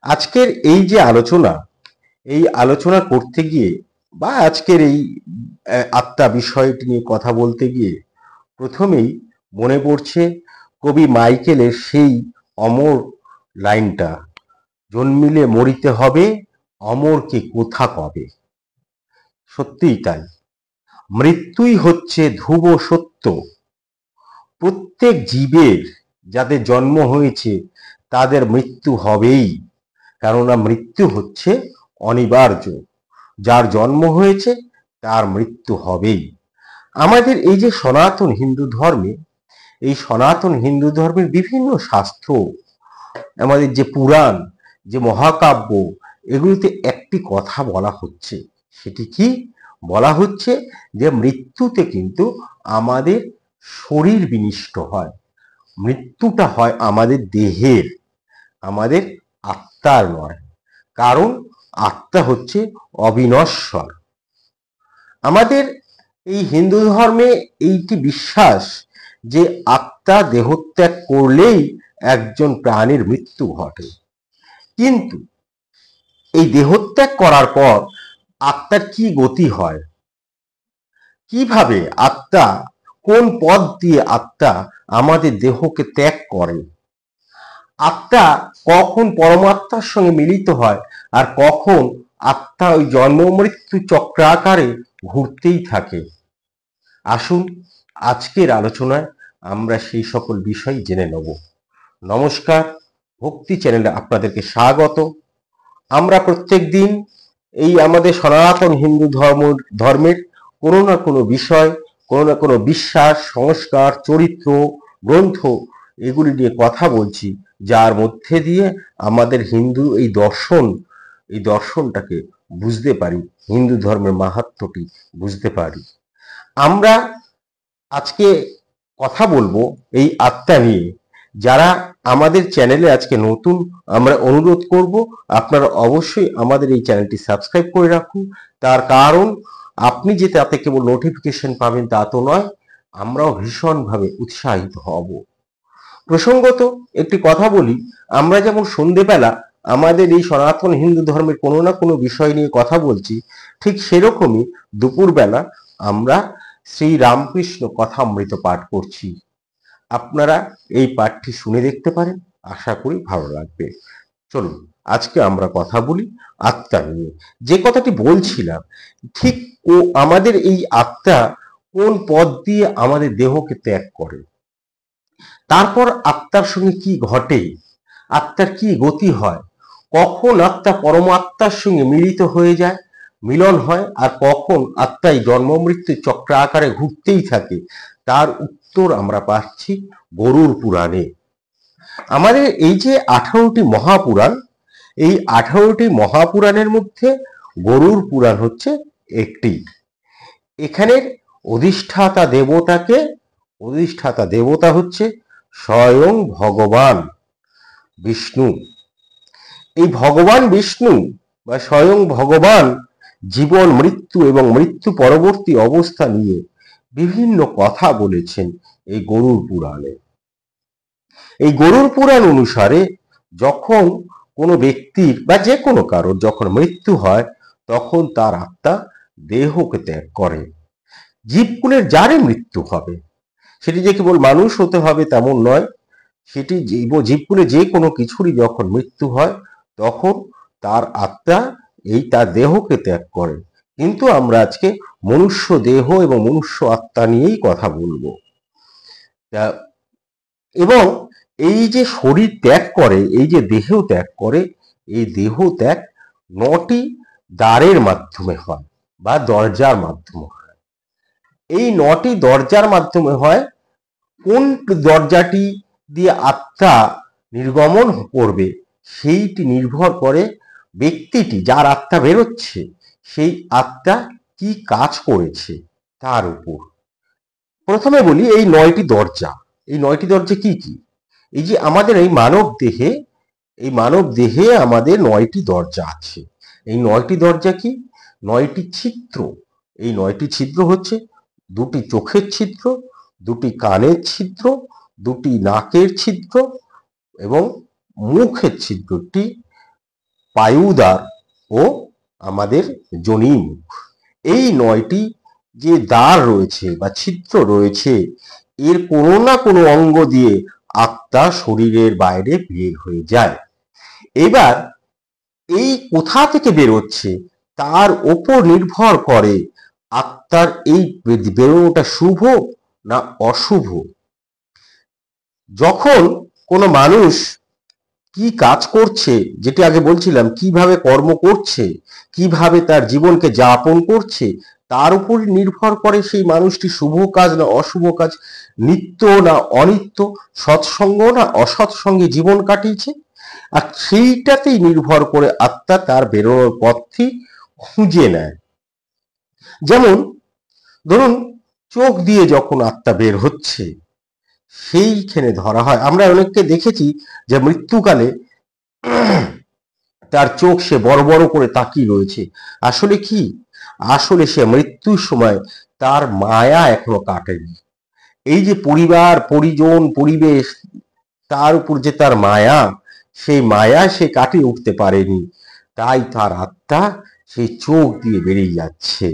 আজকের এই যে আলোচনা, এই আলোচনা করতে গিয়ে বা আজকের এই আত্মা বিষয়টি নিয়ে কথা বলতে গিয়ে প্রথমেই মনে পড়ছে কবি মাইকেলের সেই অমর লাইনটা, জন্মিলে মরিতে হবে, অমরকে কোথা কবে। সত্যিই তাই, মৃত্যুই হচ্ছে ধ্রুব সত্য। প্রত্যেক জীবের যাদের জন্ম হয়েছে তাদের মৃত্যু হবেই, কেননা মৃত্যু হচ্ছে অনিবার্য। যার জন্ম হয়েছে তার মৃত্যু হবেই। আমাদের এই যে সনাতন হিন্দু ধর্মে, এই সনাতন হিন্দু ধর্মের বিভিন্ন শাস্ত্র, আমাদের যে পুরাণ, যে মহাকাব্য, এগুলিতে একটি কথা বলা হচ্ছে। সেটি কি বলা হচ্ছে? যে মৃত্যুতে কিন্তু আমাদের শরীর বিনষ্ট হয়, মৃত্যুটা হয় আমাদের দেহের, আমাদের আত্মার নয়। কারণ আত্মা হচ্ছে অবিনশ্বর। আমাদের এই হিন্দু ধর্মে এইটি বিশ্বাস যে আত্মা দেহত্যাগ করলেই একজন প্রাণীর মৃত্যু ঘটে। কিন্তু এই দেহত্যাগ করার পর আত্মার কি গতি হয়, কিভাবে আত্মা, কোন পথ দিয়ে আত্মা আমাদের দেহকে ত্যাগ করে, আত্মা কখন পরমাত্মার সঙ্গে মিলিত হয়, আর কখন আত্মা ওই জন্ম মৃত্যু চক্রাকারে ঘুরতেই থাকে। আসুন আজকের আলোচনায় আমরা সেই সকল বিষয় জেনে নেব। নমস্কার, ভক্তি চ্যানেলে আপনাদেরকে স্বাগত। আমরা প্রত্যেক দিন এই আমাদের সনাতন হিন্দু ধর্মের কোনো না কোনো বিষয়, কোনো না কোনো বিশ্বাস, সংস্কার, চরিত্র, গ্রন্থ, এগুলি নিয়ে কথা বলছি, যার মধ্যে দিয়ে আমাদের হিন্দু এই দর্শনটাকে বুঝতে পারি, হিন্দু ধর্মের মাহাত্ম্যটি বুঝতে পারি। আমরা আজকে কথা বলবো এই আত্মা নিয়ে। যারা আমাদের চ্যানেলে আজকে নতুন, আমরা অনুরোধ করব আপনারা অবশ্যই আমাদের এই চ্যানেলটি সাবস্ক্রাইব করে রাখুন। তার কারণ আপনি যে তাতে কেবল নোটিফিকেশন পাবেন তা তো নয়, আমরাও ভীষণভাবে উৎসাহিত হব। প্রসঙ্গত একটি কথা বলি, আমরা যেমন সন্ধেবেলা আমাদের এই সনাতন হিন্দু ধর্মের কোনো না কোনো বিষয় নিয়ে কথা বলছি, ঠিক সেরকমই দুপুরবেলা আমরা শ্রী রামকৃষ্ণ কথামৃত পাঠ করছি। আপনারা এই পাঠটি শুনে দেখতে পারেন, আশা করি ভালো লাগবে। চলুন আজকে আমরা কথা বলি আত্মা নিয়ে। যে কথাটি বলছিলাম, ঠিক আমাদের এই আত্মা কোন পথ দিয়ে আমাদের দেহকে ত্যাগ করে, তারপর আত্মার সঙ্গে কি ঘটে, আত্মার কি গতি হয়, কখন আত্মা পরমাত্মার সঙ্গে মিলিত হয়ে যায়, মিলন হয়, আর কখন আত্মাই জন্ম মৃত্যু চক্র আকারে ঘুরতেই থাকে, তার উত্তর আমরা পাচ্ছি গরুড় পুরাণে। আমাদের এই যে 18টি মহাপুরাণ, এই 18টি মহাপুরাণের মধ্যে গরুড় পুরাণ হচ্ছে একটি। এখানের অধিষ্ঠাতা দেবতা হচ্ছে স্বয়ং ভগবান বিষ্ণু। এই ভগবান বিষ্ণু বা স্বয়ং ভগবান জীবন, মৃত্যু এবং মৃত্যু পরবর্তী অবস্থা নিয়ে বিভিন্ন কথা বলেছেন এই গরুড় পুরাণে। এই গরুড় পুরাণ অনুসারে যখন কোনো ব্যক্তির বা যে কোনো কারোর যখন মৃত্যু হয়, তখন তার আত্মা দেহকে ত্যাগ করে। জীবকুলের যারই মৃত্যু হবে, সেটি যে কেবল মানুষ হতে হবে তেমন নয়, সেটি জীবকুলে যে কোনো কিছুরই যখন মৃত্যু হয়, তখন তার আত্মা তার দেহকে ত্যাগ করে। কিন্তু আমরা আজকে মনুষ্য দেহ এবং মনুষ্য আত্মা নিয়েই কথা বলবো। এবং এই যে শরীর ত্যাগ করে, এই যে দেহ ত্যাগ করে, এই দেহ ত্যাগ 9টি দ্বারের মাধ্যমে হয় বা দরজার মাধ্যমে হয়। এই 9টি দরজার মাধ্যমে হয়। কোন দরজাটি দিয়ে আত্মা নির্গমন করবে সেইটি নির্ভর করে ব্যক্তিটি, যার আত্মা বেরোচ্ছে, সেই আত্মা কি কাজ করেছে তার উপর। প্রথমে বলি এই 9টি দরজা। এই 9টি দরজা কি কি? এই যে আমাদের এই মানব দেহে আমাদের 9টি দরজা আছে। এই 9টি দরজা কি? 9টি ছিদ্র। এই 9টি ছিদ্র হচ্ছে 2টি চোখের ছিদ্র, 2টি কানের ছিদ্র, 2টি নাকের ছিদ্র এবং মুখের ছিদ্রটি পায়ুদ্বার ও আমাদের যোনিমুখ, এই 9টি যে দ্বার রয়েছে বা ছিদ্র রয়েছে, এর কোনো না কোনো অঙ্গ দিয়ে আত্মা শরীরের বাইরে বের হয়ে যায়। এবার এই কোথা থেকে বেরোচ্ছে তার ওপর নির্ভর করে আত্মার এই বেরোনোটা শুভ না অশুভ। যখন কোনো মানুষ কি কাজ করছে, যেটি আগে বলছিলাম, কিভাবে কর্ম করছে, কিভাবে তার জীবনকে যাপন করছে, তার উপর নির্ভর করে সেই মানুষটি শুভ কাজ না অশুভ কাজ, নিত্য না অনিত্য, সৎসঙ্গ না অসৎসঙ্গে জীবন কাটিয়েছে। আর সেইটাতেই নির্ভর করে আত্মা তার বেরোনোর পথটি খুঁজে নেয়। যেমন ধরুন, চোখ দিয়ে যখন আত্মা বের হচ্ছে, সেইখানে ধরা হয়, আমরা অনেককে দেখেছি যে মৃত্যুকালে তার চোখ সে বড় বড় করে তাকিয়ে রয়েছে। আসলে কি, আসলে সে মৃত্যুর সময় তার মায়া এখনো কাটেনি। এই যে পরিবার, পরিজন, পরিবেশ, তার উপর যে তার মায়া, সেই মায়া সে কাটিয়ে উঠতে পারেনি, তাই তার আত্মা সেই চোখ দিয়ে বেরিয়ে যাচ্ছে।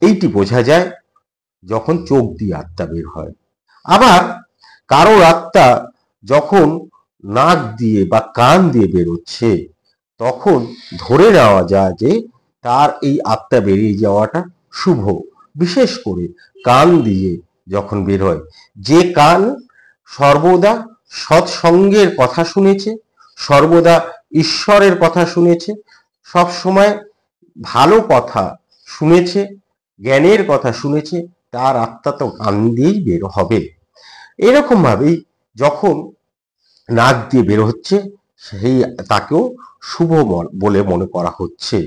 এইটি বোঝা যায় যখন চোখ দিয়ে আত্মা বের হয়। আবার কারোর আত্মা যখন নাক দিয়ে বা কান দিয়ে বেরোচ্ছে, তখন ধরে নেওয়া যায় যে তার এই আত্মা বেরিয়ে যাওয়াটা শুভ। বিশেষ করে কান দিয়ে যখন বের হয়, যে কান সর্বদা সৎসঙ্গের কথা শুনেছে, সর্বদা ঈশ্বরের কথা শুনেছে, সব সময় ভালো কথা শুনেছে, জ্ঞানের কথা শুনেছে, তার আত্মা তো কান দিয়েই বের হবে। এরকম ভাবেই যখন নাক দিয়ে বের হচ্ছে, সেই তাকেও শুভ বলে মনে করা হচ্ছে।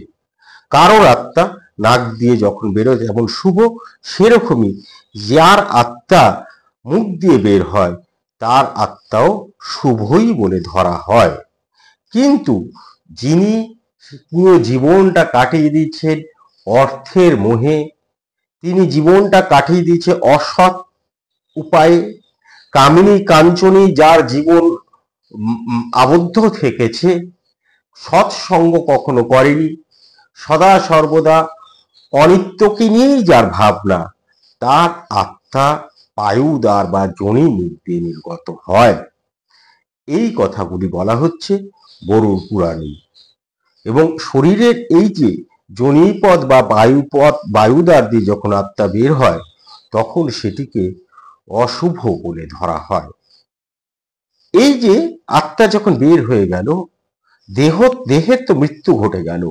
কারোর আত্মা নাক দিয়ে যখন বেরোয় যেমন শুভ, সেরকমই যার আত্মা মুখ দিয়ে বের হয় তার আত্মাও শুভই বলে ধরা হয়। কিন্তু যিনি পুরো জীবনটা কাটিয়ে দিচ্ছেন অর্থের মোহে, তিনি জীবনটা কাটিয়ে দিচ্ছে অসৎ উপায়ে, কামিনী কাঞ্চনী যার জীবন আবদ্ধ থেকেছে, সৎসঙ্গ কখনো করেনি, সদা সর্বদা অনিত্যকে নিয়েই যার ভাবনা, তার আত্মা পায়ুদ্বার বা যোনিমুখ দিয়ে নির্গত হয়। এই কথাগুলি বলা হচ্ছে গরুড় পুরাণে। এবং শরীরের এই যে যোনিপদ বা বায়ুপথ, বায়ুদ্বার দিয়ে যখন আত্মা বের হয়, তখন সেটিকে অশুভ বলে ধরা হয়। এই যে আত্মা যখন বের হয়ে গেল, দেহের তো মৃত্যু ঘটে গেল,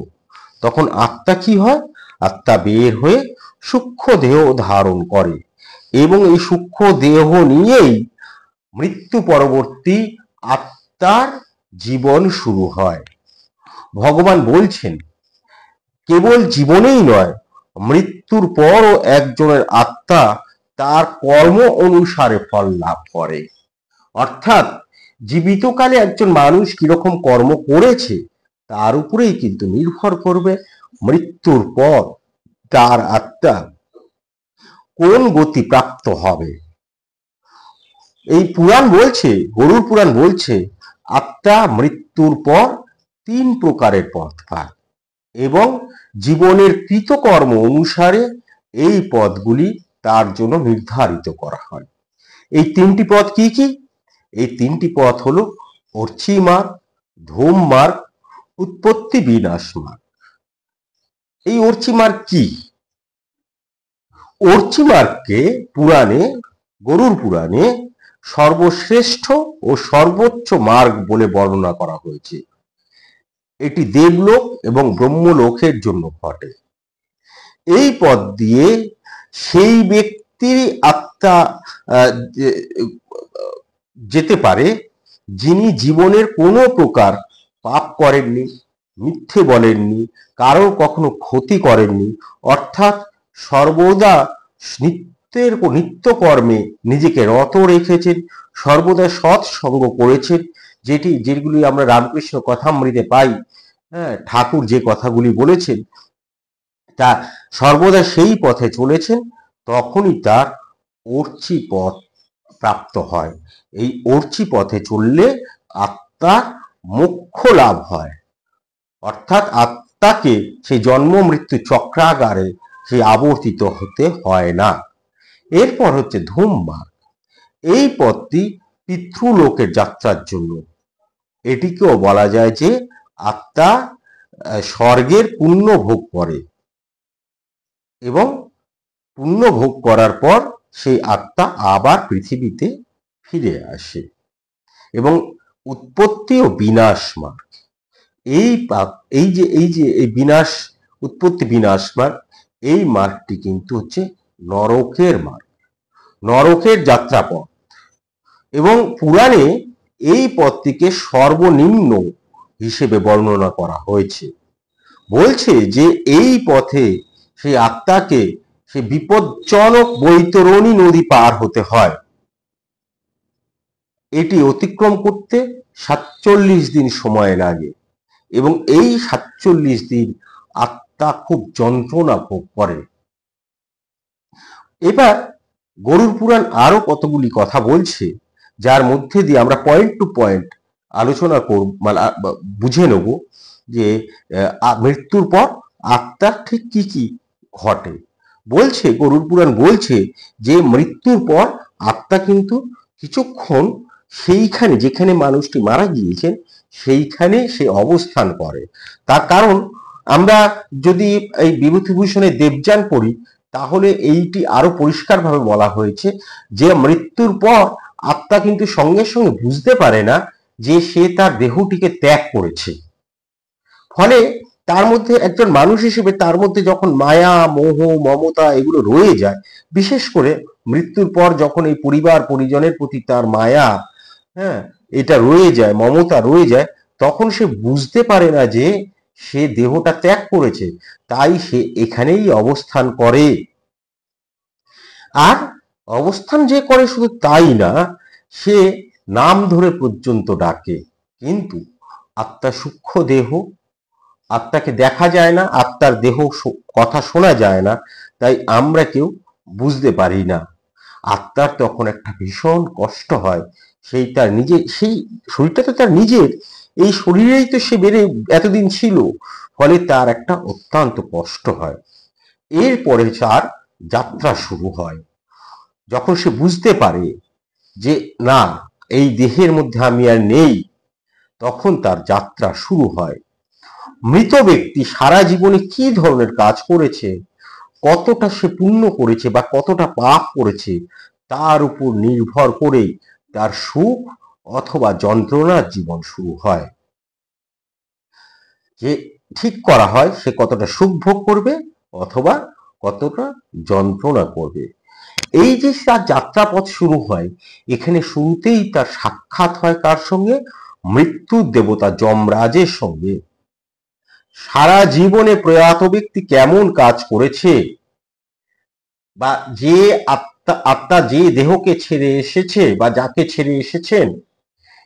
তখন আত্মা কি হয়? আত্মা বের হয়ে সূক্ষ্ম দেহ ধারণ করে এবং এই সূক্ষ্ম দেহ নিয়েই মৃত্যু পরবর্তী আত্মার জীবন শুরু হয়। ভগবান বলছেন, কেবল জীবনেই নয়, মৃত্যুর পরও একজনের আত্মা তার কর্ম অনুসারে ফল লাভ করে। অর্থাৎ জীবিতকালে একজন মানুষ কিরকম কর্ম করেছে তার উপরেই কিন্তু নির্ভর করবে মৃত্যুর পর তার আত্মা কোন গতি প্রাপ্ত হবে। এই পুরাণ বলছে, গরুড় পুরাণ বলছে, আত্মা মৃত্যুর পর 3 প্রকারের পথ পায় এবং জীবনের কৃতকর্ম অনুসারে এই পথগুলি তার জন্য নির্ধারিত করা হয়। এই 3টি পথ কি কি? এই 3টি পথ হলো অর্চি মার্গ, ধূম মার্গ, উৎপত্তি বিনাশ মার্গ। এই অর্চি মার্গ কি? অর্চি মার্গকে পুরাণে, গরুড় পুরাণে সর্বশ্রেষ্ঠ ও সর্বোচ্চ মার্গ বলে বর্ণনা করা হয়েছে। এটি দেবলোক এবং ব্রহ্মলোকের জন্য ঘটে। এই পথ দিয়ে সেই ব্যক্তির আত্মা যেতে পারে যিনি জীবনের কোনো প্রকার পাপ করেননি, মিথ্যে বলেননি, কারো কখনো ক্ষতি করেননি, অর্থাৎ সর্বদা নিত্যকর্মে নিজেকে রত রেখেছেন, সর্বদা সৎসঙ্গ করেছেন, যেগুলি আমরা রামকৃষ্ণ কথামৃতে পাই। হ্যাঁ, ঠাকুর যে কথাগুলি বলেছেন তা সর্বদা সেই পথে চলেছেন, তখনই তার অর্চি পথ প্রাপ্ত হয়। এই অর্চি পথে চললে আত্মা মোক্ষ লাভ হয়, অর্থাৎ আত্মাকে সেই জন্ম মৃত্যু চক্রাগারে সেই আবর্তিত হতে হয় না। এরপর হচ্ছে ধূম মার্গ। এই পথটি পিতৃলোকের যাত্রার জন্য। এটিকেও বলা যায় যে আত্মা স্বর্গের পুণ্য ভোগ করে এবং পুণ্য ভোগ করার পর সেই আত্মা আবার পৃথিবীতে ফিরে আসে। এবং উৎপত্তি ও বিনাশ মার্গ, এই বিনাশ, উৎপত্তি বিনাশ মার্গ, এই মার্গটি কিন্তু হচ্ছে নরকের মার্গ, নরকের যাত্রাপথ। এবং পুরাণে এই পথটিকে সর্বনিম্ন হিসেবে বর্ণনা করা হয়েছে। বলছে যে এই পথে সেই আত্মাকে সে বিপজ্জনক বৈতরণী নদী পার হতে হয়। এটি অতিক্রম করতে ৪৭ দিন সময় লাগে এবং এই ৪৭ দিন আত্মা খুব যন্ত্রণা ভোগ করে। এবার গরুড় পুরাণ আরো কতগুলি কথা বলছে, যার মধ্যে দিয়ে আমরা পয়েন্ট টু পয়েন্ট আলোচনা করব, মানে বুঝে নেব যে মৃত্যুর পর আত্মার ঠিক কি কি ঘটে। বলছে গরুড় পুরাণ বলছে যে মৃত্যুর পর আত্মা কিন্তু কিছুক্ষণ সেইখানে যেখানে মানুষটি মারা গিয়েছেন সেইখানে সে অবস্থান করে। তার কারণ আমরা যদি এই বিভূতিভূষণের দেবযান পড়ি তাহলে এইটি আরো পরিষ্কারভাবে বলা হয়েছে যে মৃত্যুর পর আত্মা কিন্তু সঙ্গে সঙ্গে বুঝতে পারে না যে সে তার দেহটিকে ত্যাগ করেছে। ফলে তার মধ্যে একজন মানুষ হিসেবে তার মধ্যে যখন মায়া, মোহ, মমতা এগুলো রয়ে যায়, বিশেষ করে মৃত্যুর পর যখন এই পরিবার পরিজনের প্রতি তার মায়া, হ্যাঁ, এটা রয়ে যায়, মমতা রয়ে যায়, তখন সে বুঝতে পারে না যে সে দেহটা ত্যাগ করেছে, তাই সে এখানেই অবস্থান করে। আর অবস্থান যে করে শুধু তাই না, সে নাম ধরে পর্যন্ত ডাকে। কিন্তু আত্মা সূক্ষ্ম দেহ, আত্মাকে দেখা যায় না, আত্মার দেহ কথা শোনা যায় না, তাই আমরা কেউ বুঝতে পারি না। আত্মার তখন একটা ভীষণ কষ্ট হয়। সেই তার নিজে, সেই শরীরটা তো তার নিজের, এই শরীরেই তো সে বেড়ে এতদিন ছিল, ফলে তার একটা অত্যন্ত কষ্ট হয়। এরপরে তার যাত্রা শুরু হয়। যখন সে বুঝতে পারে যে না, এই দেহের মধ্যে আমি আর নেই, তখন তার যাত্রা শুরু হয়। মৃত ব্যক্তি সারা জীবনে কি ধরনের কাজ করেছে, কতটা সে পুণ্য করেছে বা কতটা পাপ করেছে, তার উপর নির্ভর করেই তার সুখ অথবা যন্ত্রণার জীবন শুরু হয়। যে ঠিক করা হয় সে কতটা সুখ ভোগ করবে অথবা কতটা যন্ত্রণা করবে। এই যে তার যাত্রাপথ শুরু হয়, এখানে শুরুতেই তার সাক্ষাৎ হয় কার সঙ্গে? মৃত্যুর দেবতা যমরাজের সঙ্গে। সারা জীবনে প্রয়াত ব্যক্তি কেমন কাজ করেছে, বা যে আত্মা যে দেহকে ছেড়ে এসেছে বা যাকে ছেড়ে এসেছেন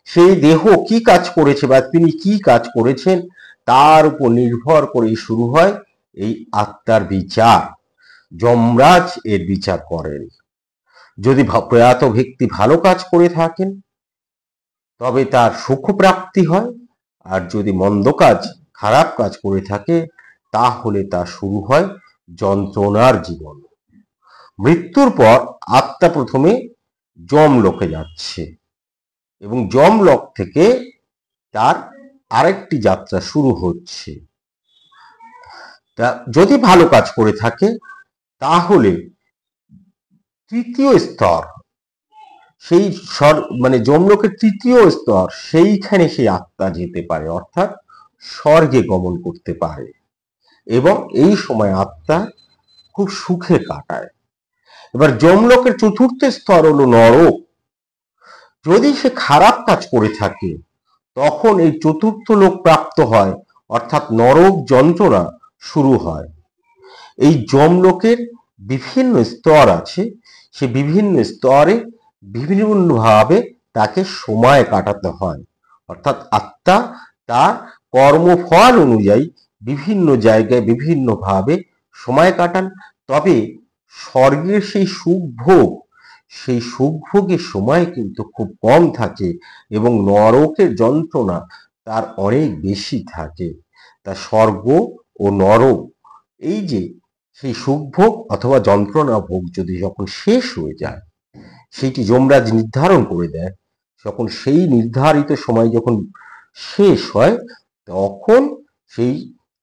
সেই দেহ কি কাজ করেছে বা তিনি কি কাজ করেছেন, তার উপর নির্ভর করে শুরু হয় এই আত্মার বিচার। যমরাজ এর বিচার করেন। যদি প্রয়াত ব্যক্তি ভালো কাজ করে থাকেন তবে তার সুখ প্রাপ্তি হয়, আর যদি মন্দ কাজ, খারাপ কাজ করে থাকে তাহলে তা শুরু হয় যন্ত্রণার জীবন। মৃত্যুর পর আত্মা প্রথমে যমলোকে যাচ্ছে এবং যমলোক থেকে তার আরেকটি যাত্রা শুরু হচ্ছে। তা যদি ভালো কাজ করে থাকে তাহলে তৃতীয় স্তর, সেই মানে যমলোকের তৃতীয় স্তর, সেইখানে সেই আত্মা যেতে পারে, অর্থাৎ স্বর্গে গমন করতে পারে এবং এই সময় আত্মা খুব সুখে কাটায়। এবার যমলোকের চতুর্থ স্তর হলো নরক। যদি সে খারাপ কাজ করে থাকে তখন এই চতুর্থ লোক প্রাপ্ত হয়, অর্থাৎ নরক যন্ত্রণা শুরু হয়। এই যমলোকের বিভিন্ন স্তর আছে, সে বিভিন্ন স্তরে বিভিন্নভাবে তাকে সময় কাটাতে হয়, অর্থাৎ আত্মা তার কর্মফল অনুযায়ী বিভিন্ন জায়গায় বিভিন্নভাবে সময় কাটান। তবে স্বর্গের সেই সুখভোগ, সেই সুখভোগের সময় কিন্তু খুব কম থাকে এবং নরকের যন্ত্রণা তার অনেক বেশি থাকে। তা স্বর্গ ও নরক, এই যে সেই সুখভোগ অথবা যন্ত্রণা ভোগ যদি যখন শেষ হয়ে যায়, সেইটি যমরাজ নির্ধারণ করে দেয়, যখন সেই নির্ধারিত সময় যখন শেষ হয়, তখন সেই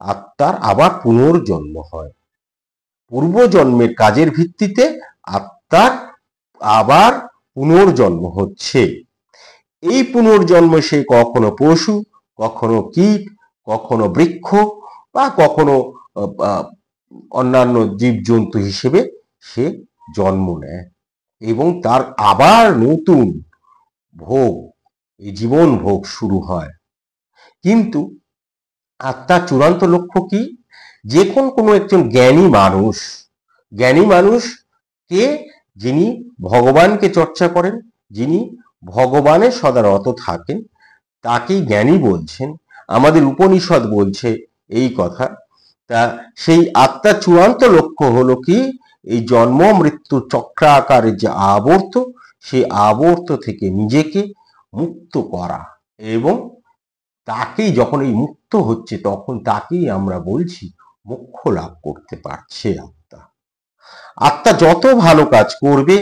আত্মার আবার পুনর্জন্ম হয়। পূর্বজন্মের কাজের ভিত্তিতে আত্মার আবার পুনর্জন্ম হচ্ছে। এই পুনর্জন্মে সে কখনো পশু, কখনো কীট, কখনো বৃক্ষ বা কখনো অন্যান্য জীবজন্তু হিসেবে সে জন্ম নেয় এবং তার আবার নতুন ভোগ, এই জীবন ভোগ শুরু হয়। কিন্তু আত্মার চূড়ান্ত লক্ষ্য কি? যে কোনো একজন জ্ঞানী মানুষ কে, যিনি ভগবানকে চর্চা করেন, যিনি ভগবানের সদা রত থাকেন, তাকেই জ্ঞানী বলছেন। আমাদের উপনিষদ বলছে এই কথা। তা সেই আত্মার চূড়ান্ত লক্ষ্য হলো কি? এই জন্ম মৃত্যু চক্রাকারের যে আবর্ত, সেই আবর্ত থেকে নিজেকে মুক্ত করা, এবং তাকেই যখন এই মুক্ত হচ্ছে তখন তাকেই আমরা বলছি মোক্ষ লাভ করতে পারছে আত্মা। আত্মা যত ভালো কাজ করবে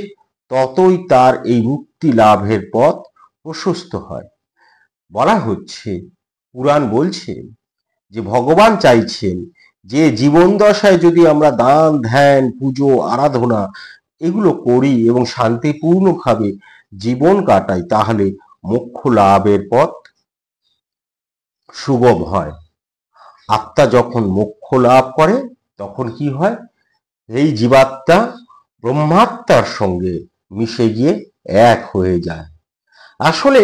ততই তার এই মুক্তি লাভের পথ প্রশস্ত হয়। বলা হচ্ছে, পুরাণ বলছে যে ভগবান চাইছেন যে জীবন দশায় যদি আমরা দান, ধ্যান, পুজো, আরাধনা এগুলো করি এবং শান্তিপূর্ণভাবে জীবন কাটাই, তাহলে মোক্ষ লাভের পথ সুগম হয়। আত্মা যখন মোক্ষ লাভ করে তখন কি হয়? এই জীবাত্মা ব্রহ্মাত্মার সঙ্গে মিশে গিয়ে এক হয়ে যায়। আসলে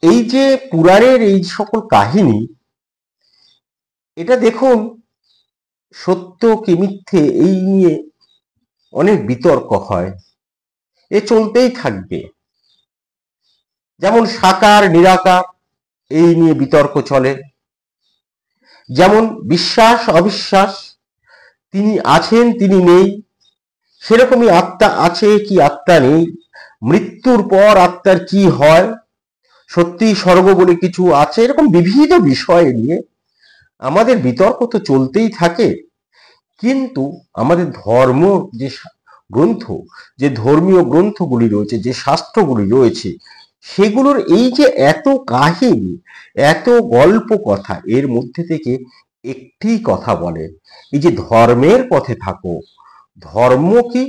এই যে পুরাণের এই সকল কাহিনী, এটা দেখুন সত্য কি মিথ্যে এই নিয়ে অনেক বিতর্ক হয়, এ চলতেই থাকবে। যেমন সাকার নিরাকার এই নিয়ে বিতর্ক চলে, যেমন বিশ্বাস অবিশ্বাস, তিনি আছেন তিনি নেই, সেরকমই আত্মা আছে কি আত্মা নেই, মৃত্যুর পর আত্মার কি হয়, সত্যি স্বর্গ বলে কিছু আছে, এরকম বিভিন্ন বিষয় নিয়ে আমাদের বিতর্ক তো চলতেই থাকে। কিন্তু আমাদের ধর্ম যে গ্রন্থ, যে ধর্মীয় গ্রন্থগুলি রয়েছে, যে শাস্ত্রগুলি রয়েছে, সেগুলোর এই যে এত কাহিনী, এত গল্প কথা, এর মধ্যে থেকে একটি কথা বলে, এই যে ধর্মের পথে থাকো। ধর্ম কি?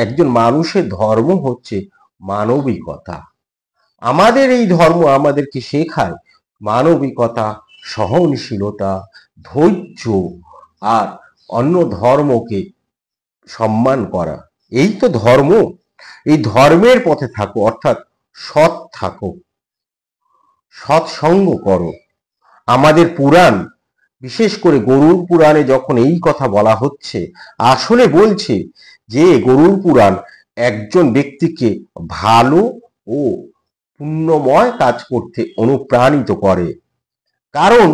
একজন মানুষের ধর্ম হচ্ছে মানবিকতা। আমাদের এই ধর্ম আমাদেরকে শেখায় মানবিকতা, সহনশীলতা, ধৈর্য, আর অন্য ধর্মকে সম্মান করা। এই তো ধর্ম। এই ধর্মের পথে থাকো, অর্থাৎ সৎ থাকো, সৎসঙ্গ করো। আমাদের পুরাণ, বিশেষ করে গরুড় পুরাণে যখন এই কথা বলা হচ্ছে, আসলে বলছে যে গরুড় পুরাণ একজন ব্যক্তিকে ভালো ও পুণ্যময় কাজ করতে অনুপ্রাণিত করে। কারণ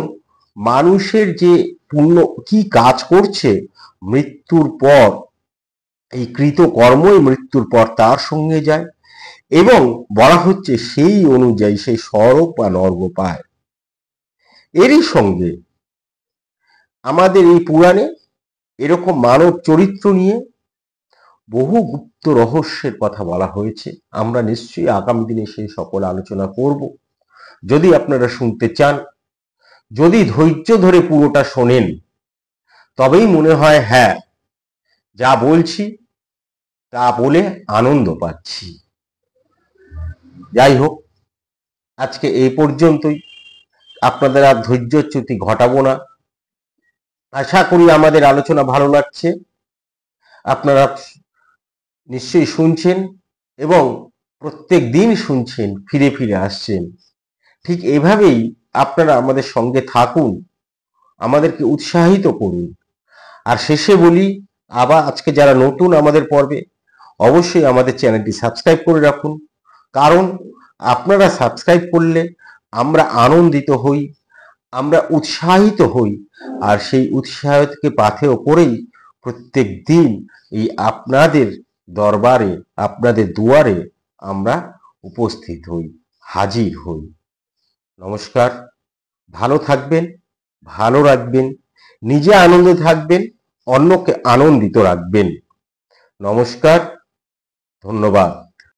মানুষের যে পুণ্য কি কাজ করছে, মৃত্যুর পর এই কৃত কর্মই মৃত্যুর পর তার সঙ্গে যায়, এবং বলা হচ্ছে সেই অনুযায়ী সেই স্বর্গ বা নর্গ পায়। এরই সঙ্গে আমাদের এই পুরাণে এরকম মানব চরিত্র নিয়ে বহু গুপ্ত রহস্যের কথা বলা হয়েছে। আমরা নিশ্চয়ই আগামী দিনে সেই সকল আলোচনা করব। যদি আপনারা শুনতে চান, যদি ধৈর্য ধরে পুরোটা শোনেন, তবেই মনে হয় হ্যাঁ, যা বলছি তা বলে আনন্দ পাচ্ছি। যাই হোক, আজকে এই পর্যন্তই। আপনাদের আর ধৈর্যচ্যুতি ঘটাবো না। আশা করি আমাদের আলোচনা ভালো লাগছে, আপনারা নিশ্চয়ই শুনছেন এবং প্রত্যেক দিন শুনছেন, ফিরে ফিরে আসছেন। ঠিক এভাবেই আপনারা আমাদের সঙ্গে থাকুন, আমাদেরকে উৎসাহিত করুন। আর শেষে বলি, আবার আজকে যারা নতুন আমাদের পর্বে, অবশ্যই আমাদের চ্যানেলটি সাবস্ক্রাইব করে রাখুন। কারণ আপনারা সাবস্ক্রাইব করলে আমরা আনন্দিত হই, আমরা উৎসাহিত হই, আর সেই উৎসাহকে পাথেয় করেই প্রত্যেক দিন এই আপনাদের দরবারে, আপনাদের দুয়ারে আমরা উপস্থিত হই, হাজির হই। নমস্কার। ভালো থাকবেন, ভালো রাখবেন, নিজে আনন্দে থাকবেন, অন্যকে আনন্দিত রাখবেন। নমস্কার, ধন্যবাদ।